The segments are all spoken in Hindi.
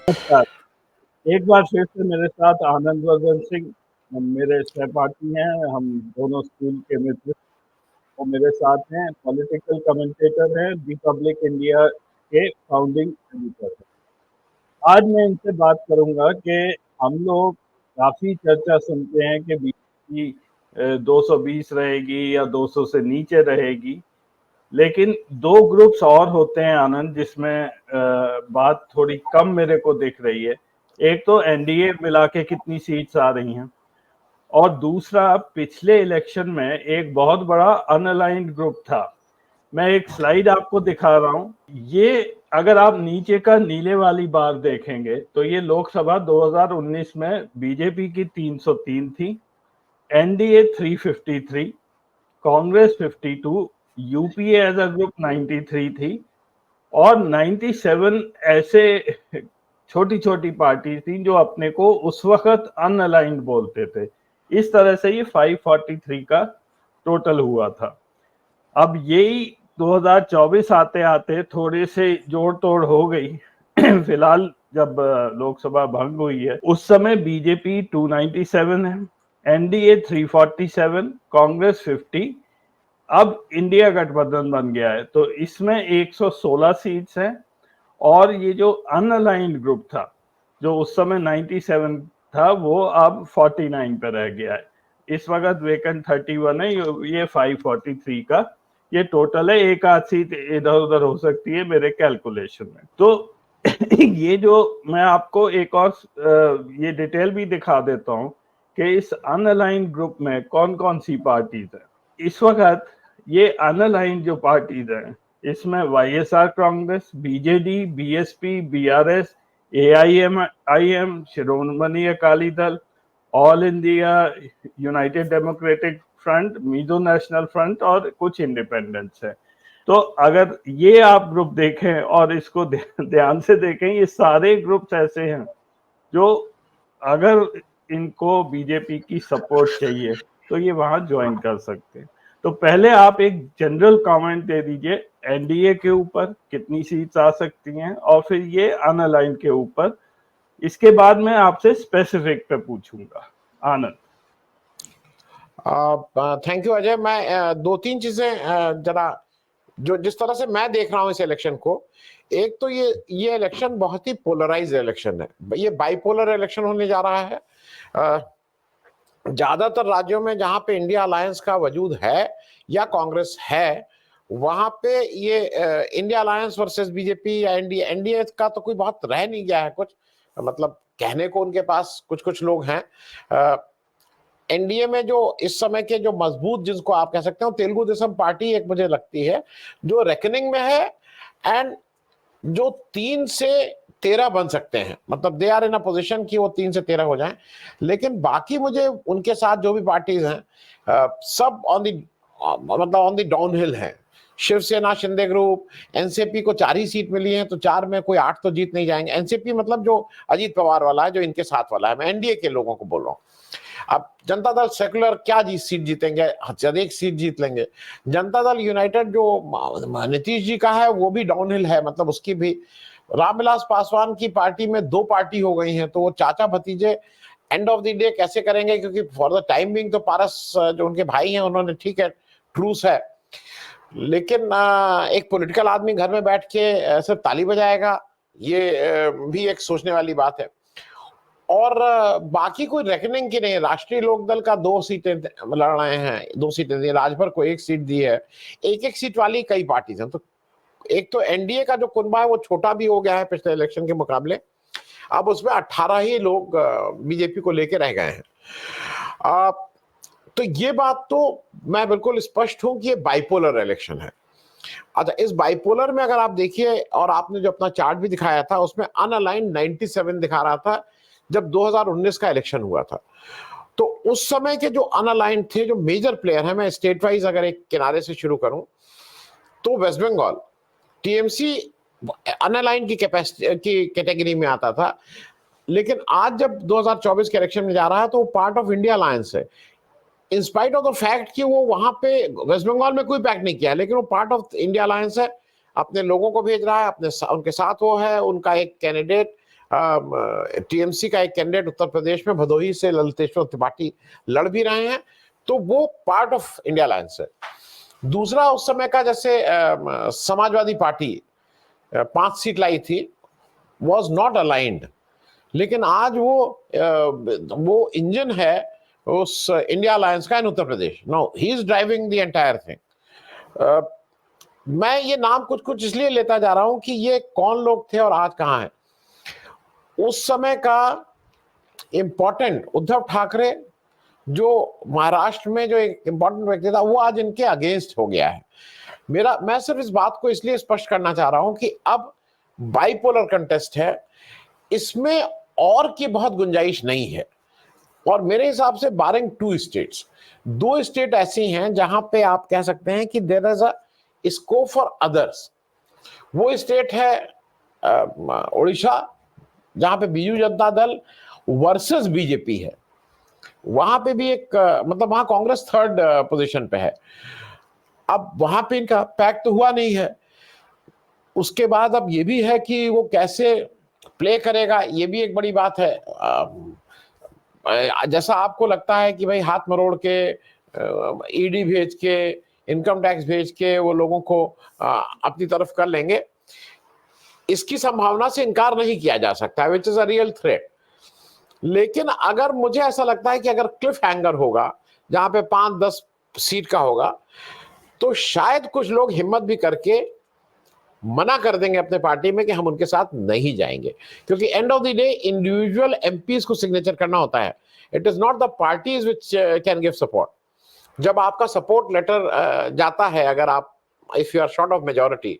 नमस्कार। एक बार फिर से मेरे साथ आनंद वर्धन सिंह मेरे सहपाठी हैं, हम दोनों स्कूल के मित्र। वो मेरे साथ हैं, पॉलिटिकल कमेंटेटर हैं, रिपब्लिक इंडिया के फाउंडिंग एडिटर हैं। आज मैं इनसे बात करूंगा कि हम लोग काफ़ी चर्चा सुनते हैं कि बीजेपी 220 रहेगी या 200 से नीचे रहेगी, लेकिन दो ग्रुप्स और होते हैं आनंद, जिसमें बात थोड़ी कम मेरे को दिख रही है। एक तो एनडीए मिला के कितनी सीट्स आ रही हैं, और दूसरा पिछले इलेक्शन में एक बहुत बड़ा अनअलाइंड ग्रुप था। मैं एक स्लाइड आपको दिखा रहा हूं। ये अगर आप नीचे का नीले वाली बार देखेंगे तो ये लोकसभा 2019 में बीजेपी की 303 थी, NDA 353, Congress 52, UPA as a group 93 थी, और 97 ऐसे छोटी छोटी पार्टी थी जो अपने को उस वक्त अनअलाइंड बोलते थे। इस तरह से ये 543 का टोटल हुआ था। अब यही 2024 आते आते थोड़े से जोड़ तोड़ हो गई। फिलहाल जब लोकसभा भंग हुई है उस समय बीजेपी 297 है, एनडीए 347, कांग्रेस 50। अब इंडिया गठबंधन बन गया है तो इसमें 116 सीट्स हैं, और ये जो अनअलाइंड ग्रुप था जो उस समय 97 था वो अब 49 पे रह गया है। इस वक्त वेकेंट 31 है, ये 543 का ये टोटल है। एक आध सीट इधर उधर हो सकती है मेरे कैलकुलेशन में। तो ये जो मैं आपको एक और ये डिटेल भी दिखा देता हूँ कि इस अनअलाइंड ग्रुप में कौन कौन सी पार्टीज है। इस वक्त ये अनअलाइंड जो पार्टीज हैं इसमें YSR Congress, BJD, BSP, BRS, AIM, Shiromani Akali Dal, All India United Democratic Front, Mizo National Front और कुछ इंडिपेंडेंट्स है। तो अगर ये आप ग्रुप देखें और इसको ध्यान से देखें, ये सारे ग्रुप्स ऐसे हैं जो अगर इनको बीजेपी की सपोर्ट चाहिए तो ये वहां ज्वाइन कर सकते हैं। तो पहले आप एक जनरल कमेंट दे दीजिए एनडीए के ऊपर कितनी सीट्स आ सकती हैं, और फिर ये अनअलाइन के ऊपर। इसके बाद मैं आपसे स्पेसिफिक पे पूछूंगा। आनंद। Thank you Ajay. मैं दो तीन चीजें जरा जो जिस तरह से मैं देख रहा हूं इस इलेक्शन को, एक तो ये इलेक्शन बहुत ही पोलराइज इलेक्शन है। ये बाइपोलर इलेक्शन होने जा रहा है। ज्यादातर राज्यों में जहां पे इंडिया अलायंस का वजूद है या कांग्रेस है, वहां पे ये इंडिया अलायंस वर्सेस बीजेपी या एनडीए एनडीए का तो कोई बहुत रह नहीं गया है कुछ, मतलब कहने को उनके पास कुछ कुछ लोग हैं। एनडीए में जो इस समय के जो मजबूत, जिसको आप कह सकते हो तेलुगु देशम पार्टी, एक मुझे लगती है जो रेकनिंग में है, एंड जो 3 से 13 बन सकते हैं, मतलब they are in a position कि वो 3 से 13 हो जाएं। लेकिन बाकी मुझे उनके साथ जो भी पार्टीज हैं सब मतलब ऑन द डाउनहिल है। शिवसेना, शिंदे ग्रुप, एनसीपी को 4 ही सीट मिली है, तो 4 में कोई 8 तो जीत नहीं जाएंगे। एनसीपी मतलब जो अजीत पवार वाला है, जो इनके साथ वाला है, मैं एनडीए के लोगों को बोल रहा हूँ। अब जनता दल सेकुलर क्या सीट जीतेंगे, एक सीट जीत लेंगे। जनता दल यूनाइटेड जो नीतीश जी का है वो भी डाउनहिल है, मतलब उसकी भी। रामविलास पासवान की पार्टी में 2 पार्टी हो गई हैं, तो वो चाचा भतीजे एंड ऑफ द डे कैसे करेंगे, क्योंकि फॉर द टाइम बिंग तो पारस जो उनके भाई हैं उन्होंने, ठीक है ट्रूस है, लेकिन एक पॉलिटिकल आदमी घर में बैठ के सिर्फ ताली बजाएगा, ये भी एक सोचने वाली बात है। और बाकी कोई रेकनिंग की नहीं। राष्ट्रीय लोकदल का 2 सीटें लड़ रहे हैं, 2 सीटें दी, राजभर को 1 सीट दी है। एक एक सीट वाली कई पार्टीज हैं। तो एक तो एनडीए का जो कुनबा है वो छोटा भी हो गया है पिछले इलेक्शन के मुकाबले। अब उसमें 18 ही लोग बीजेपी को लेकर रह गए हैं। तो ये बात तो मैं बिल्कुल स्पष्ट हूं कि ये बाइपोलर इलेक्शन है। अच्छा, इस बाइपोलर में अगर आप देखिए, और आपने जो अपना चार्ट भी दिखाया था उसमें अनअलाइंड 97 दिखा रहा था जब 2019 का इलेक्शन हुआ था। तो उस समय के जो अनअलाइंड थे, जो मेजर प्लेयर है, मैं स्टेट वाइज अगर एक किनारे से शुरू करूं तो वेस्ट बंगाल टीएमसी अनअलाइंड की कैटेगरी में आता था, लेकिन आज जब 2024 के इलेक्शन में जा रहा है तो वो पार्ट ऑफ इंडिया अलायंस है। In spite of the fact कि वो वहां पे वेस्ट बंगाल में कोई पैक्ट नहीं किया है, लेकिन वो पार्ट ऑफ इंडिया अलायंस है, अपने लोगों को भेज रहा है, अपने उनके साथ वो है, उनका एक कैंडिडेट टीएमसी का एक कैंडिडेट उत्तर प्रदेश में भदोही से ललितेश्वर त्रिपाठी लड़ भी रहे हैं, तो वो पार्ट ऑफ इंडिया अलायंस है। दूसरा, उस समय का जैसे समाजवादी पार्टी 5 सीट लाई थी, वॉज नॉट अलाइंड, लेकिन आज वो इंजन है उस इंडिया अलायंस का in Uttar Pradesh. No, he is driving the entire thing. मैं ये नाम कुछ कुछ इसलिए लेता जा रहा हूं कि ये कौन लोग थे और आज कहां हैं। उस समय का इंपॉर्टेंट उद्धव ठाकरे, जो महाराष्ट्र में जो एक इंपॉर्टेंट व्यक्ति था, वो आज इनके अगेंस्ट हो गया है। मैं सिर्फ इस बात को इसलिए स्पष्ट करना चाह रहा हूं कि अब बाइपोलर कंटेस्ट है, इसमें और की बहुत गुंजाइश नहीं है। और मेरे हिसाब से बारिंग 2 स्टेट्स, 2 स्टेट ऐसी हैं जहां पे आप कह सकते हैं कि there is a scope for others. वो स्टेट है उड़ीसा, जहां पे बीजू जनता दल वर्सेस बीजेपी है। वहां पे भी एक मतलब वहां कांग्रेस 3rd पोजीशन पे है। अब वहां पे इनका पैक्ट तो हुआ नहीं है। उसके बाद अब ये भी है कि वो कैसे प्ले करेगा, ये भी एक बड़ी बात है। जैसा आपको लगता है कि भाई हाथ मरोड़ के ईडी भेज के, इनकम टैक्स भेज के वो लोगों को अपनी तरफ कर लेंगे, इसकी संभावना से इनकार नहीं किया जा सकता, which is a real threat. लेकिन अगर मुझे ऐसा लगता है कि अगर क्लिफ हैंगर होगा जहां पे 5-10 सीट का होगा, तो शायद कुछ लोग हिम्मत भी करके मना कर देंगे अपने पार्टी में कि हम उनके साथ नहीं जाएंगे, क्योंकि end of the day individual MPs को सिग्नेचर करना होता है। It is not the parties which can give support. जब आपका सपोर्ट लेटर जाता है, अगर आप if you are short of majority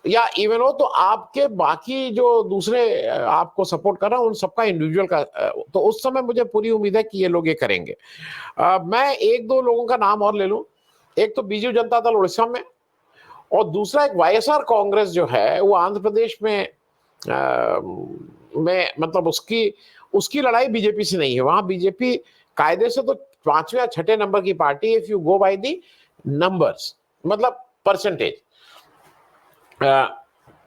या इवन हो, तो आपके बाकी जो दूसरे आपको सपोर्ट कर रहा है उन सबका इंडिविजुअल का, तो उस समय मुझे पूरी उम्मीद है कि ये लोग ये करेंगे। मैं 1-2 लोगों का नाम और ले लूं। एक तो बीजू जनता दल उड़ीसा में, और दूसरा एक वाईएसआर कांग्रेस जो है वो आंध्र प्रदेश में मतलब उसकी लड़ाई बीजेपी से नहीं है। वहां बीजेपी कायदे से तो 5वें या 6ठे नंबर की party, if you go by the numbers, मतलब परसेंटेज।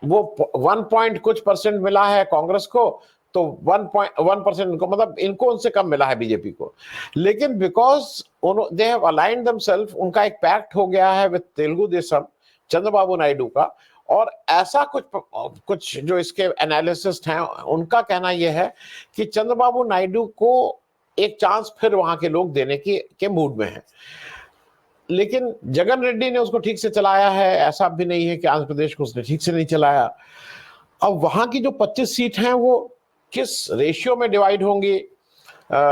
वो 1 कुछ परसेंट मिला है कांग्रेस को, तो 1% इनको, मतलब इनको उनसे कम मिला है बीजेपी को। लेकिन because they have aligned themselves, उनका एक पैक्ट हो गया है विद तेलुगु देशम, चंद्रबाबू नायडू का। और ऐसा कुछ जो इसके एनालिसिस्ट हैं उनका कहना यह है कि चंद्रबाबू नायडू को एक चांस फिर वहां के लोग देने के मूड में हैं। लेकिन जगन रेड्डी ने उसको ठीक से चलाया है, ऐसा भी नहीं है कि आंध्र प्रदेश को उसने ठीक से नहीं चलाया। अब वहां की जो 25 सीट हैं वो किस रेशियो में डिवाइड होंगी,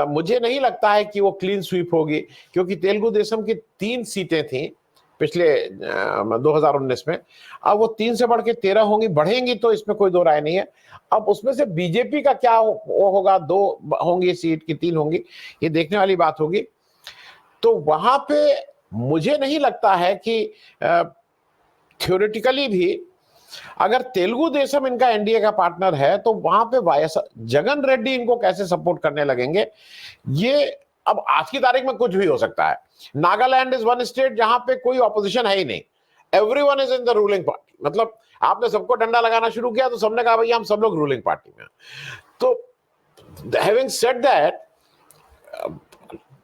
मुझे नहीं लगता है कि वो क्लीन स्वीप होगी, क्योंकि तेलुगु देशम की 3 सीटें थी पिछले 2019 में। अब वो 3 से बढ़ के 13 होंगी, बढ़ेंगी तो इसमें कोई दो राय नहीं है। अब उसमें से बीजेपी का क्या होगा, 2 होंगी सीट की 3 होंगी, ये देखने वाली बात होगी। तो वहां पे मुझे नहीं लगता है कि थ्योरेटिकली भी अगर तेलुगु देशम इनका एनडीए का पार्टनर है, तो वहां पे वाईएसआर जगन रेड्डी इनको कैसे सपोर्ट करने लगेंगे, ये अब आज की तारीख में कुछ भी हो सकता है। नागालैंड इज वन स्टेट जहां पे कोई ऑपोजिशन है ही नहीं, everyone is in the ruling party. मतलब आपने सबको डंडा लगाना शुरू किया तो सबने कहा भैया हम सब लोग रूलिंग पार्टी में। तो having said that,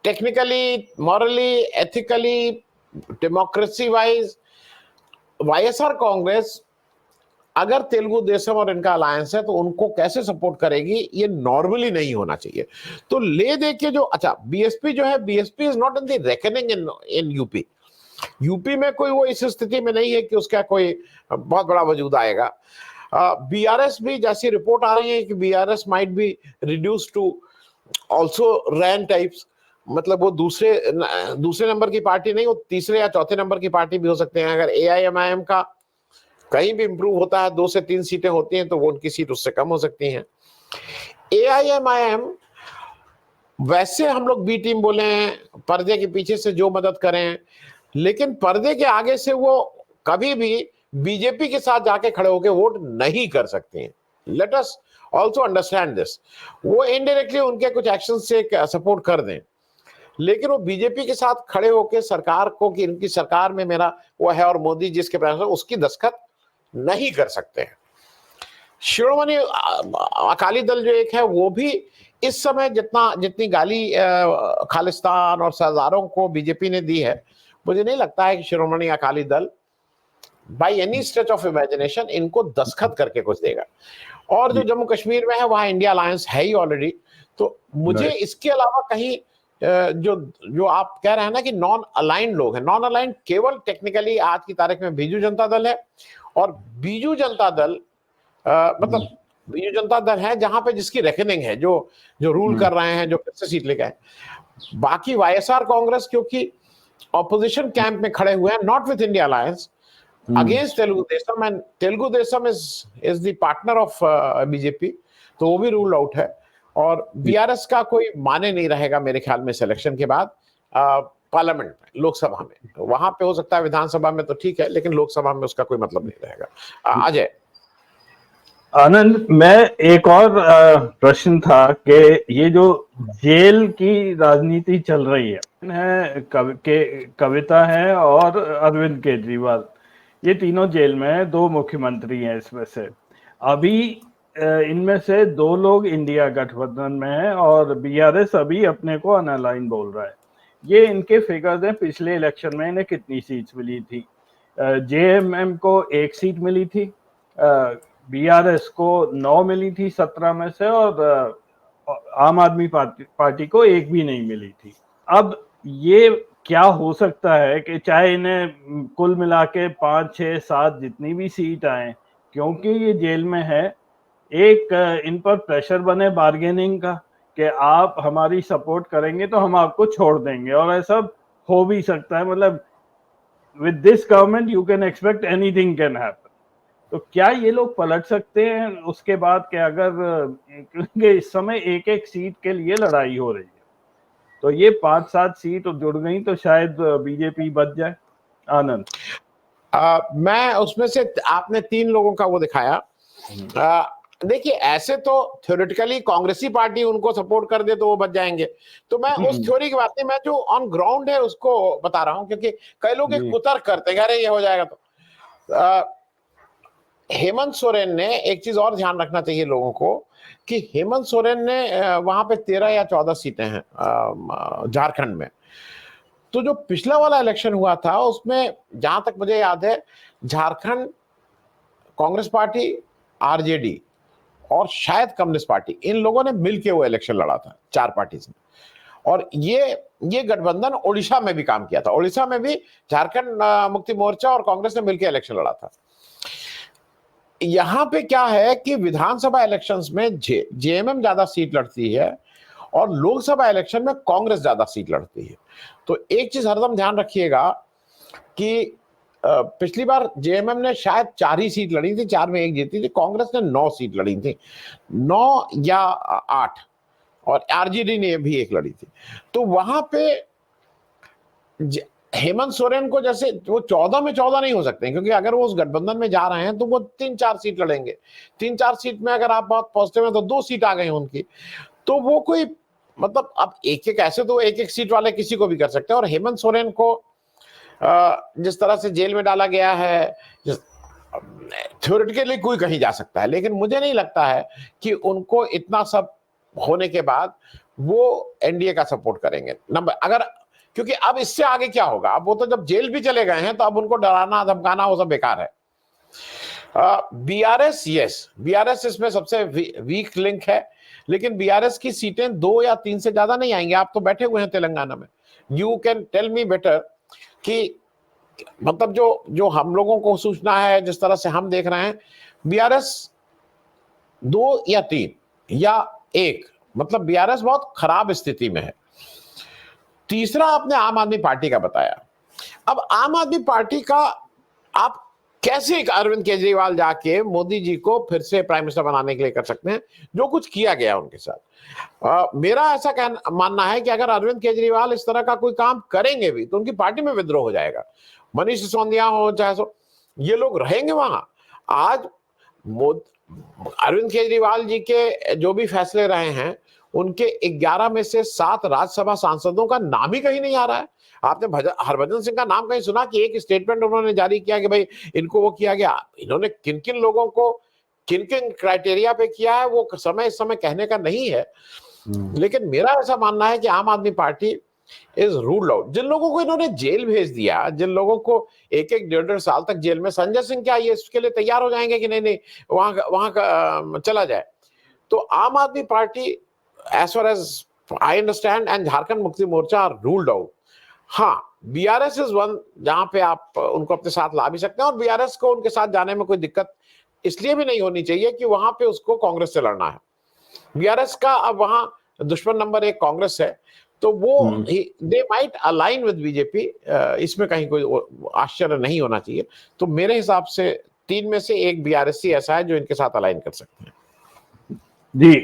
technically, morally, ethically, democracy wise, YSR Congress अगर तेलुगु देशम और इनका अलायंस है तो उनको कैसे सपोर्ट करेगी, ये नॉर्मली नहीं होना चाहिए। तो ले दे के जो, अच्छा बीएसपी जो है, BSP is not in the reckoning in UP. UP में कोई वो इस स्थिति में नहीं है कि उसका कोई बहुत बड़ा वजूद आएगा। बीआरएस भी, जैसी रिपोर्ट आ रही है कि BRS might be reduce to also ran types, मतलब वो दूसरे नंबर की पार्टी नहीं, वो तीसरे या चौथे नंबर की पार्टी भी हो सकते हैं। अगर एआईएमआईएम का कहीं भी इंप्रूव होता है, 2 से 3 सीटें होती हैं, तो वो उनकी सीट उससे कम हो सकती हैं। एआईएमआईएम, वैसे हम लोग बी टीम बोले हैं, पर्दे के पीछे से जो मदद करें, लेकिन पर्दे के आगे से वो कभी भी बीजेपी के साथ जाके खड़े होकर वोट नहीं कर सकते हैं। Let us also understand this. वो इनडायरेक्टली उनके कुछ एक्शन से सपोर्ट कर दें, लेकिन वो बीजेपी के साथ खड़े होकर सरकार को, कि इनकी सरकार में मेरा वो है, और मोदी जिसके प्रयास उसकी दस्तखत नहीं कर सकते हैं। शिरोमणि अकाली दल जो एक है वो भी इस समय जितनी गाली खालिस्तान और सरदारों को बीजेपी ने दी है, मुझे नहीं लगता है कि शिरोमणि अकाली दल by any stretch of imagination इनको दस्तखत करके कुछ देगा। और जो जम्मू कश्मीर में है वहां इंडिया अलायंस है ही ऑलरेडी। तो मुझे इसके अलावा कहीं जो जो आप कह रहे हैं ना कि नॉन अलाइंड लोग हैं, नॉन अलाइंड केवल टेक्निकली आज की तारीख में बीजू जनता दल है। और बीजू जनता दल मतलब बीजू जनता दल है जहां पे जिसकी रेकनिंग है, जो जो रूल कर रहे हैं, जो फिर से सीट लेके आए। बाकी वाईएसआर कांग्रेस क्योंकि ऑपोजिशन कैंप में खड़े हुए हैं, not with India alliance, against Telugu Desam, and Telugu Desam is the partner of BJP, तो वो भी रूल आउट है। और बीआरएस का कोई माने नहीं रहेगा मेरे ख्याल में सिलेक्शन के बाद पार्लियामेंट में, लोकसभा में। वहां पे हो सकता है, विधानसभा में तो ठीक है, लेकिन लोकसभा में उसका कोई मतलब नहीं रहेगा। अजय। आनंद, मैं एक और प्रश्न था कि ये जो जेल की राजनीति चल रही है, कविता है और अरविंद केजरीवाल, ये तीनों जेल में है, 2 मुख्यमंत्री हैं इसमें से। अभी इनमें से 2 लोग इंडिया गठबंधन में हैं और बीआरएस अभी अपने को अनअलाइन बोल रहा है। ये इनके फिगर्स हैं, पिछले इलेक्शन में इन्हें कितनी सीट्स मिली थी। जेएमएम को 1 सीट मिली थी, बीआरएस को 9 मिली थी 17 में से, और आम आदमी पार्टी को 1 भी नहीं मिली थी। अब ये क्या हो सकता है कि चाहे इन्हें कुल मिला के 5, 6, 7 जितनी भी सीट आए, क्योंकि ये जेल में है, एक इन पर प्रेशर बने बार्गेनिंग का कि आप हमारी सपोर्ट करेंगे तो हम आपको छोड़ देंगे, और ऐसा हो भी सकता है। मतलब with this government you can expect anything can happen. तो क्या ये लोग पलट सकते हैं उसके बाद के, अगर क्योंकि इस समय 1-1 सीट के लिए लड़ाई हो रही है, तो ये 5-7 सीट जुड़ गई तो शायद बीजेपी बच जाए। आनंद। मैं उसमें से आपने 3 लोगों का वो दिखाया। देखिए, ऐसे तो थ्योरेटिकली कांग्रेसी पार्टी उनको सपोर्ट कर दे तो वो बच जाएंगे। तो मैं उस थ्योरी की बात नहीं, मैं जो ऑन ग्राउंड है उसको बता रहा हूं, क्योंकि कई लोग एक कुतर्क करते हैं, अरे ये हो जाएगा। तो हेमंत सोरेन ने एक चीज और ध्यान रखना चाहिए लोगों को कि हेमंत सोरेन ने वहां पे 13 या 14 सीटें हैं झारखंड में। तो जो पिछला वाला इलेक्शन हुआ था उसमें जहां तक मुझे याद है, झारखंड कांग्रेस पार्टी, आरजेडी और शायद कम्युनिस्ट पार्टी, इन लोगों ने मिलकर वो इलेक्शन लड़ा था, 4 पार्टीज ने। और ये गठबंधन ओडिशा में भी काम किया था। ओडिशा में भी झारखंड मुक्ति मोर्चा और कांग्रेस ने मिलकर इलेक्शन लड़ा था। यहां पे क्या है कि विधानसभा इलेक्शंस में जेएमएम ज्यादा सीट लड़ती है और लोकसभा इलेक्शन में कांग्रेस ज्यादा सीट लड़ती है। तो एक चीज हरदम ध्यान रखिएगा कि पिछली बार जेएमएम ने शायद 4 ही सीट लड़ी थी, 4 में 1 जीती थी। कांग्रेस ने 9 सीट लड़ी थी, 9 या 8, और आरजेडी ने भी 1 लड़ी थी। तो वहां पे हेमंत सोरेन को जैसे वो 14 में 14 नहीं हो सकते, क्योंकि अगर वो उस गठबंधन में जा रहे हैं तो वो 3-4 सीट लड़ेंगे। 3-4 सीट में अगर आप बहुत पॉजिटिव हैं तो 2 सीट आ गई उनकी। तो वो कोई मतलब अब एक-एक ऐसे तो 1-1 सीट वाले किसी को भी कर सकते हैं। और हेमंत सोरेन को जिस तरह से जेल में डाला गया है, थ्योरेटिकली कोई कहीं जा सकता है, लेकिन मुझे नहीं लगता है कि उनको इतना सब होने के बाद वो एनडीए का सपोर्ट करेंगे। नंबर अगर, क्योंकि अब इससे आगे क्या होगा, अब वो तो जब जेल भी चले गए हैं तो अब उनको डराना धमकाना वो सब बेकार है। बीआरएस, यस, बीआरएस इसमें सबसे वीक लिंक है, लेकिन बीआरएस की सीटें 2 या 3 से ज्यादा नहीं आएंगे। आप तो बैठे हुए हैं तेलंगाना में, you can tell me better कि मतलब जो हम लोगों को सूचना है, जिस तरह से हम देख रहे हैं, बीआरएस 2 या 3 या 1, मतलब बीआरएस बहुत खराब स्थिति में है। तीसरा आपने आम आदमी पार्टी का बताया। अब आम आदमी पार्टी का आप कैसे एक अरविंद केजरीवाल जाके मोदी जी को फिर से प्राइम मिनिस्टर बनाने के लिए कर सकते हैं, जो कुछ किया गया उनके साथ। मेरा ऐसा मानना है कि अगर अरविंद केजरीवाल इस तरह का कोई काम करेंगे भी तो उनकी पार्टी में विद्रोह हो जाएगा। मनीष सिसोदिया हो चाहे ये लोग रहेंगे वहां। आज अरविंद केजरीवाल जी के जो भी फैसले रहे हैं, उनके 11 में से 7 राज्यसभा सांसदों का नाम ही कहीं नहीं आ रहा है। आपने हरभजन सिंह का नाम कहीं सुना कि एक स्टेटमेंट उन्होंने जारी किया कि भाई इनको वो किया गया? इन्होंने किन किन लोगों को किन किन क्राइटेरिया पे किया है वो इस समय कहने का नहीं है, लेकिन मेरा ऐसा मानना है कि आम Aadmi party is ruled out. जिन लोगों को इन्होंने जेल भेज दिया, जिन लोगों को एक एक 1.5 साल तक जेल में, संजय सिंह क्या ये इसके लिए तैयार हो जाएंगे कि नहीं नहीं वहां का चला जाए? तो Aam Aadmi Party as far as I understand and Jharkhand Mukti Morcha are ruled out. हाँ, बीआरएस इज वन जहां पे आप उनको अपने साथ ला भी सकते हैं, और बीआरएस को उनके साथ जाने में कोई दिक्कत इसलिए भी नहीं होनी चाहिए कि वहां पे उसको कांग्रेस से लड़ना है। बीआरएस का अब वहां दुश्मन नंबर 1 कांग्रेस है, तो वो they might align with BJP, इसमें कहीं कोई आश्चर्य नहीं होना चाहिए। तो मेरे हिसाब से 3 में से 1 बीआरएस ऐसा है जो इनके साथ अलाइन कर सकते हैं। जी,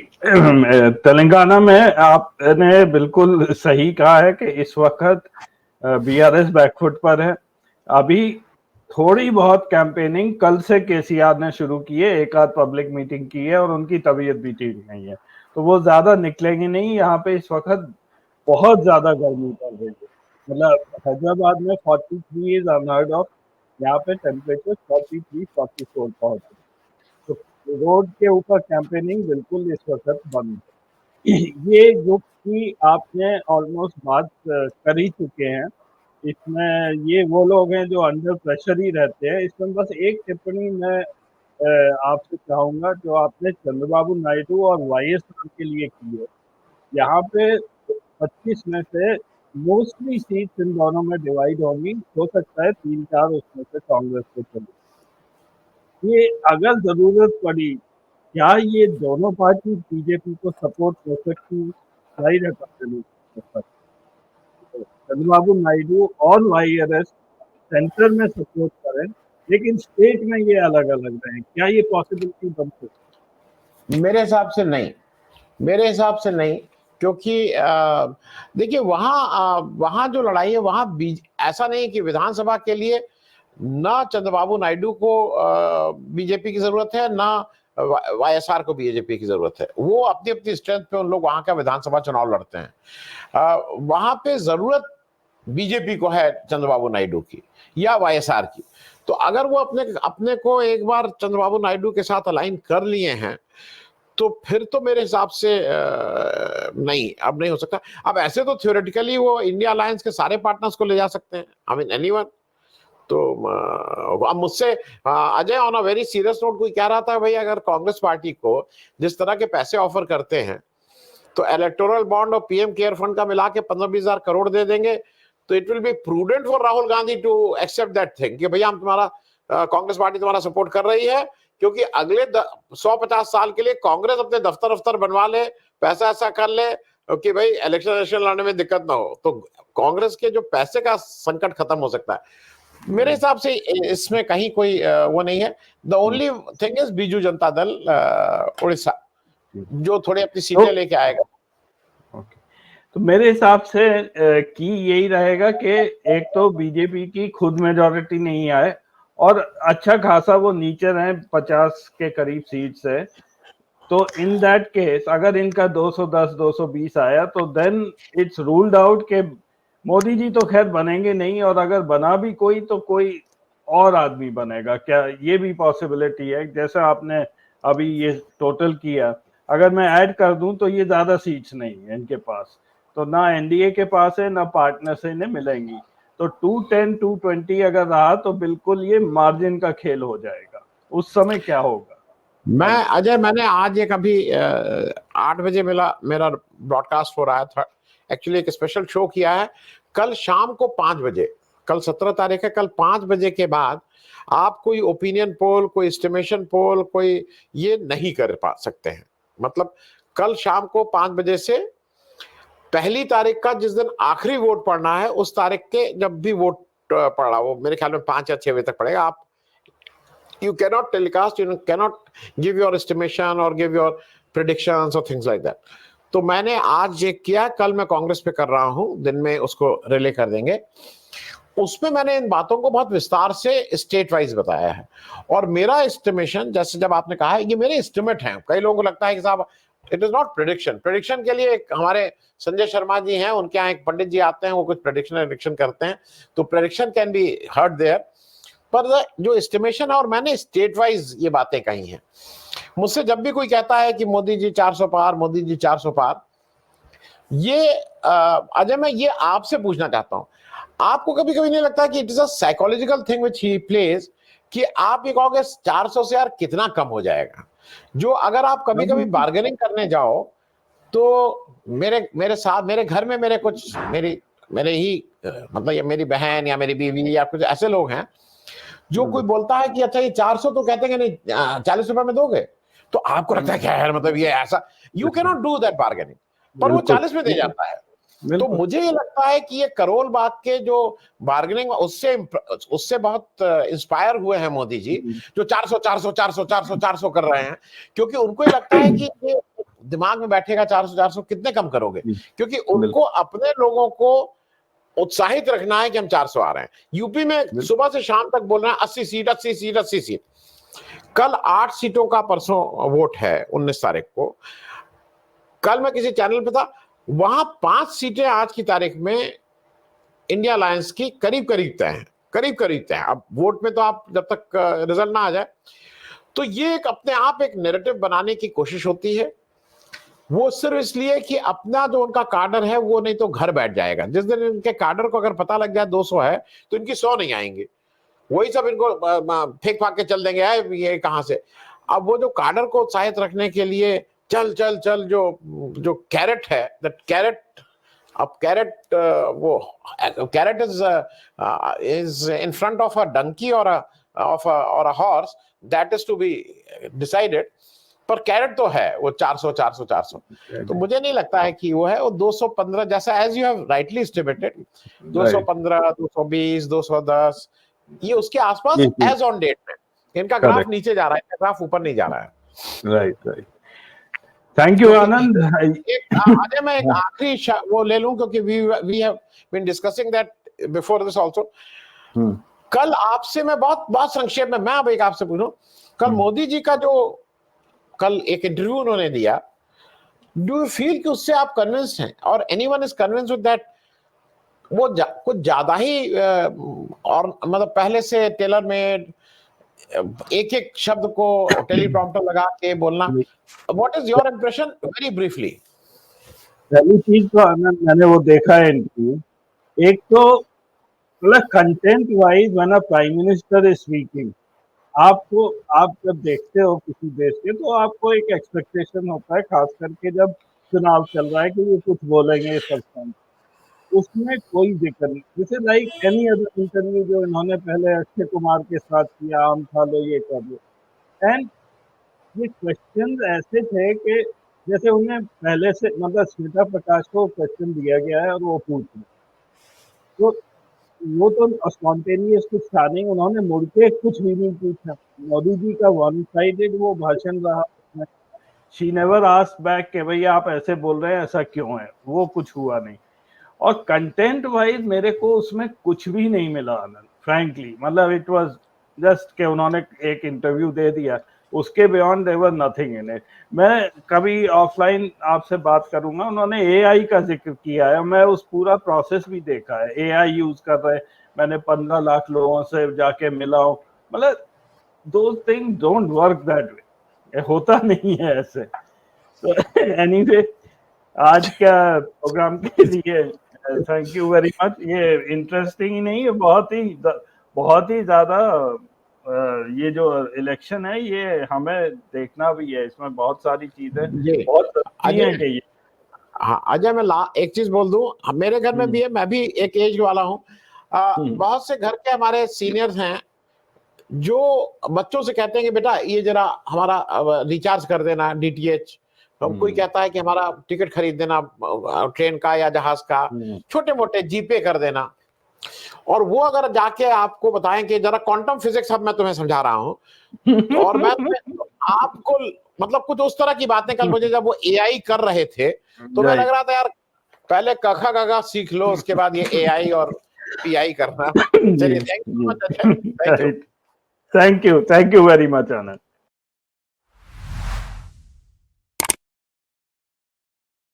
तेलंगाना में आपने बिल्कुल सही कहा है कि इस वक्त बीआरएस बैकफुट पर है। अभी थोड़ी बहुत कैंपेनिंग कल से केसीआर ने शुरू की है, एक आध पब्लिक मीटिंग की है, और उनकी तबीयत भी ठीक नहीं है, तो वो ज्यादा निकलेंगे नहीं। यहाँ पे इस वक्त बहुत ज्यादा गर्मी पड़ रही है, मतलब हैदराबाद में 43 इज अनहर्ड ऑफ, यहाँ पे टेम्परेचर 43-44 पहुंच रही है। तो रोड के ऊपर कैंपेनिंग बिल्कुल इस वक्त बंद है। ये जो कि आपने ऑलमोस्ट बात कर ही चुके हैं, इसमें ये वो लोग हैं जो अंडर प्रेशर ही रहते हैं। इसमें बस एक टिप्पणी मैं आपसे चाहूंगा, जो आपने चंद्रबाबू नायडू और वाईएसआर के लिए की है। यहाँ पे 25 में से मोस्टली सीट्स इन दोनों में डिवाइड होंगी, हो सकता है 3-4 उसमें से कांग्रेस को चले। ये अगर जरूरत पड़ी, क्या ये दोनों पार्टी बीजेपी को सपोर्ट कर सकती? जाहिर है चंद्रबाबू नायडू और वाईआरएस सेंटर में सपोर्ट करें, लेकिन स्टेट में ये अलग अलग रहे। क्या ये पॉसिबिलिटी बन सकती? मेरे हिसाब से नहीं, मेरे हिसाब से नहीं, क्योंकि देखिए वहां जो लड़ाई है वहां ऐसा नहीं कि विधानसभा के लिए ना चंद्रबाबू नायडू को बीजेपी की जरूरत है, ना वाईएसआर को बीजेपी की जरूरत है। वो अपनी अपनी स्ट्रेंथ पे उन लोग वहां का विधानसभा चुनाव लड़ते हैं। वहां पे जरूरत बीजेपी को है चंद्रबाबू नायडू की या वाईएसआर की। तो अगर वो अपने को एक बार चंद्रबाबू नायडू के साथ अलाइन कर लिए हैं, तो फिर तो मेरे हिसाब से नहीं, अब नहीं हो सकता। अब ऐसे तो थ्योरेटिकली वो इंडिया अलायंस के सारे पार्टनर्स को ले जा सकते हैं, आई मीन एनीवन। तो अब मुझसे Ajay on a very serious note कोई कह रहा था भाई अगर कांग्रेस पार्टी को जिस तरह के पैसे ऑफर करते हैं, तो इलेक्टोरल बॉन्ड और पीएम केयर फंड का मिला के 15-20 हजार करोड़ दे देंगे, तो it will be prudent for Rahul Gandhi to accept that thing कि भैया हम तुम्हारा कांग्रेस पार्टी तुम्हारा सपोर्ट कर रही है, क्योंकि अगले 150 साल के लिए कांग्रेस अपने दफ्तर बनवा ले, पैसा ऐसा कर ले कि भाई इलेक्शन लड़ने में दिक्कत ना हो, तो कांग्रेस के जो पैसे का संकट खत्म हो सकता है। मेरे हिसाब से इसमें कहीं कोई वो नहीं है। The only thing is Biju Janata Dal Orissa जो थोड़ी अपनी सीटें लेके आएगा। तो मेरे हिसाब से की यही रहेगा कि एक तो बीजेपी की खुद मेजॉरिटी नहीं आए, और अच्छा खासा वो नीचे रहे 50 के करीब सीट से, तो इन दैट केस अगर इनका 210-220 आया तो देन इट्स रूल्ड आउट के मोदी जी तो खैर बनेंगे नहीं, और अगर बना भी कोई तो कोई और आदमी बनेगा। क्या ये भी पॉसिबिलिटी है? जैसे आपने अभी ये टोटल किया, अगर मैं ऐड कर दूं तो ये ज्यादा सीट्स नहीं है इनके पास, तो ना एनडीए के पास है ना पार्टनर से इन्हें मिलेंगी। तो 210-220 अगर रहा तो बिल्कुल ये मार्जिन का खेल हो जाएगा। उस समय क्या होगा? मैंने आज एक अभी 8 बजे मेरा ब्रॉडकास्ट हो रहा था, एक्चुअली एक स्पेशल शो किया है कल शाम को 5 बजे, कल 17 तारीख है, कल 5 बजे के बाद आप कोई ओपिनियन पोल, कोई एस्टिमेशन पोल, कोई ये नहीं कर पा सकते हैं। मतलब कल शाम को 5 बजे से पहली तारीख का जिस दिन आखिरी वोट पड़ना है उस तारीख के जब भी वोट पड़ा, वो मेरे ख्याल में 5 या 6 बजे तक पड़ेगा। आप you cannot telecast, you cannot give your estimation or give your predictions or things like that. तो मैंने आज ये किया, कल मैं कांग्रेस पे कर रहा हूं, दिन में उसको रिले कर देंगे। उसमें मैंने इन बातों को बहुत विस्तार से स्टेट वाइज बताया है, और मेरा एस्टिमेशन, जैसे जब आपने कहा है, ये मेरे एस्टिमेट हैं। कई लोगों को लगता है कि साहब it is not prediction. Prediction के लिए हमारे संजय शर्मा जी हैं, उनके यहाँ एक पंडित जी आते हैं, वो कुछ प्रेडिक्शन करते हैं, तो prediction can be heard there, पर जो एस्टिमेशन है, और मैंने स्टेट वाइज ये बातें कही हैं। मुझसे जब भी कोई कहता है कि मोदी जी 400 पार, मोदी जी 400 पार, ये अजय मैं ये आपसे पूछना चाहता हूं, आपको कभी कभी नहीं लगता कि it is a psychological thing which he plays, कि आप ये कहोगे 400 से यार कितना कम हो जाएगा, जो अगर आप कभी कभी बार्गेनिंग करने जाओ तो मेरे मेरे साथ मेरे घर में मेरे कुछ मेरे ही मतलब ये मेरी बहन या मेरी बीवी या कुछ ऐसे लोग हैं जो कोई बोलता है कि अच्छा ये 400 तो कहते हैं कि नहीं 40 रुपए में दोगे, तो आपको लगता है क्या यार मतलब ये ऐसा, you can not do that bargaining, पर वो 40 में दे जाता है। तो मुझे ये लगता है कि ये करोल बाग के जो बार्गेनिंग उससे बहुत इंस्पायर हुए हैं मोदी जी, जो 400 400 400 400 400 कर रहे हैं, क्योंकि उनको ये लगता है कि ये दिमाग में बैठेगा 400 400 कितने कम करोगे, क्योंकि उनको अपने लोगों को उत्साहित रखना है कि हम 400 आ रहे हैं। यूपी में सुबह से शाम तक बोल रहे हैं 80 सीट 80 सीट 80 सीट। कल 8 सीटों का परसों वोट है 19 तारीख को। कल मैं किसी चैनल पे था, वहां 5 सीटें आज की तारीख में इंडिया अलायंस की करीब करीब तय हैं, करीब करीब तय हैं। अब वोट में तो आप जब तक रिजल्ट ना आ जाए, तो ये एक अपने आप एक नैरेटिव बनाने की कोशिश होती है। वो सिर्फ इसलिए कि अपना जो उनका कार्डर है वो नहीं तो घर बैठ जाएगा। जिस दिन इनके कार्डर को अगर पता लग जाए 200 है तो इनकी 100 नहीं आएंगे, वही सब इनको फेंक फाक के चल देंगे, ये कहां से। अब वो जो कार्डर को उत्साहित रखने के लिए चल चल चल जो कैरेट है, दैट कैरेट, अब कैरेट वो carrot is in front of a donkey और a horse, that is to be decided, पर कैरेट तो है वो 400 400 400। तो मुझे नहीं लगता है कि वो है वो 215 जैसा, as you have rightly estimated 215 220 210 ये उसके आसपास एज ऑन डेट में। इनका ग्राफ नीचे जा रहा है, ग्राफ ऊपर नहीं जा रहा है। Right. Thank you Anand. Ajay मैं एक आखिरी वो ले लूं, क्योंकि we have been discussing that before this also. कल आपसे मैं बहुत संक्षेप में, मैं अब एक आपसे पूछूं, कल मोदी जी का जो कल एक इंटरव्यू उन्होंने दिया, डू यू फील कि उससे आप कन्विंस्ड हैं, और anyone is convinced with that वो कुछ ज्यादा ही और मतलब पहले से टेलर मेड एक एक शब्द को टेलीप्रॉम्प्टर लगा के बोलना, what is your impression very briefly? पहली चीज तो मैंने वो देखा है इंटरव्यू, एक तो मतलब content wise when a prime minister is speaking, आप जब देखते हो किसी देश के तो आपको एक एक्सपेक्टेशन होता है, खास करके जब चुनाव चल रहा है, कि ये कुछ बोलेंगे सब। उसमें कोई दिक्कत नहीं, जैसे लाइक एनी अदर इंटरव्यू जो इन्होंने पहले अक्षय कुमार के साथ किया, हम खा लो ये कर लो, एंड ये क्वेश्चन ऐसे थे कि जैसे उन्हें पहले से मतलब श्वेता प्रकाश को क्वेश्चन दिया गया है और वो पूछ रहे, तो वो तो स्पॉन्टेनियस कुछ था नहीं, उन्होंने मुड़ के कुछ भी नहीं पूछा। मोदी जी का वन साइडेड वो भाषण रहा, शी नेवर आस्क्ड बैक कि भैया आप ऐसे बोल रहे हैं, ऐसा क्यों है, वो कुछ हुआ नहीं। और कंटेंट वाइज मेरे को उसमें कुछ भी नहीं मिला आनंद, फ्रैंकली, मतलब इट वाज जस्ट कि उन्होंने एक इंटरव्यू दे दिया, उसके beyond their was nothing in it. मैं कभी ऑफलाइन आपसे बात करूंगा, उन्होंने एआई का जिक्र किया है, मैं उस पूरा प्रोसेस भी देखा है, एआई यूज कर रहे हैं, मैंने 15 लाख लोगों से जाके मिला हूं, मतलब those things don't work that way, होता नहीं है ऐसे। तो एनीवे आज का प्रोग्राम के लिए थैंक यू वेरी मच। ये इंटरेस्टिंग ही नहीं है, बहुत ही ज्यादा ये जो इलेक्शन है ये हमें देखना भी है, इसमें बहुत सारी चीजें बहुत अच्छी हैं कि ये। हाँ अजय मैं एक चीज बोल दूं, मेरे घर में भी है, मैं भी एक एज वाला हूँ, बहुत से घर के हमारे सीनियर्स हैं जो बच्चों से कहते हैं कि बेटा ये जरा हमारा रिचार्ज कर देना डीटीएच, कोई कहता है कि हमारा टिकट खरीद देना ट्रेन का या जहाज का, छोटे मोटे जीपे कर देना। और वो अगर जाके आपको बताएं कि जरा क्वांटम फिजिक्स अब मैं तुम्हें समझा रहा हूं, और मैं आपको मतलब कुछ उस तरह की बातें, कल मुझे जब वो एआई कर रहे थे तो मैं लग रहा था यार पहले कखा गगा सीख लो, उसके बाद ये एआई और पीआई करना। चलिए thank you very much Anand.